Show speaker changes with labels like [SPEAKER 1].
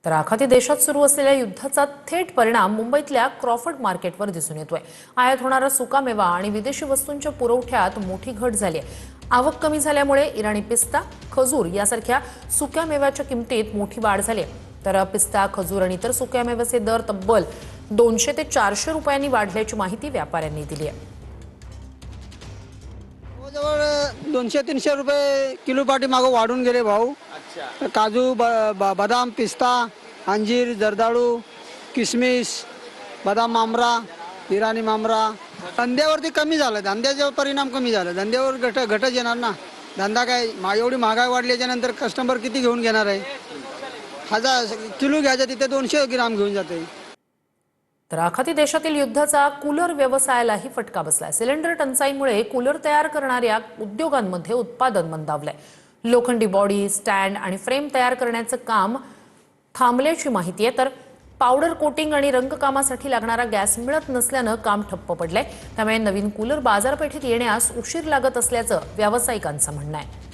[SPEAKER 1] तर आखाती देशात सुरू असलेल्या युद्धाचा थेट परिणाम मुंबईतल्या क्रॉफर्ड मार्केटवर दिसून येतोय। आयात होणारा सुकामेवा आणि विदेशी वस्तूंच्या पुरवठ्यात मोठी घट झाली आहे। आवक कमी झाल्यामुळे इराणी पिस्ता, खजूर यासारख्या सुक्या मेव्याच्या किमतीत मोठी वाढ झाली आहे। तर पिस्ता, खजूर आणि इतर सुक्या मेव्याचे दर तब्बल 200 ते 400 रुपयांनी वाढल्याची माहिती व्यापाऱ्यांनी दिली आहे।
[SPEAKER 2] जवळ 200-300 रुपये किलो पाठी मागं वाढून गेले भाऊ। काजू, बदाम, पिस्ता, अंजीर, जर्दाळू, किसमिस, बदाम मामरा, इराणी मामरा धंद्यावरती कमी झालं। धंद्याचा परिणाम कमी झाला। धंद्यावर घटच येणार ना। धंदा काय एवढी महागाई वाढल्याच्या नंतर कस्टमर किती घेऊन घेणार आहे? 1000 किलो घ्यायचं तिथे 200 ग्राम घेऊन जाते।
[SPEAKER 1] तर आखाती देशातील युद्धाचा कूलर व्यवसायालाही फटका बसलाय। सिलेंडर टंचाईमुळे कूलर तयार करणाऱ्या उद्योगांमध्ये उत्पादन मंदावलंय। लोखंडी बॉडी, स्टँड आणि फ्रेम तयार करण्याचं काम थांबल्याची माहिती आहे। तर पावडर कोटिंग आणि रंगकामासाठी लागणारा गॅस मिळत नसल्यानं काम ठप्प पडलंय। त्यामुळे नवीन कूलर बाजारपेठेत येण्यास उशीर लागत असल्याचं व्यावसायिकांचं म्हणणं आहे।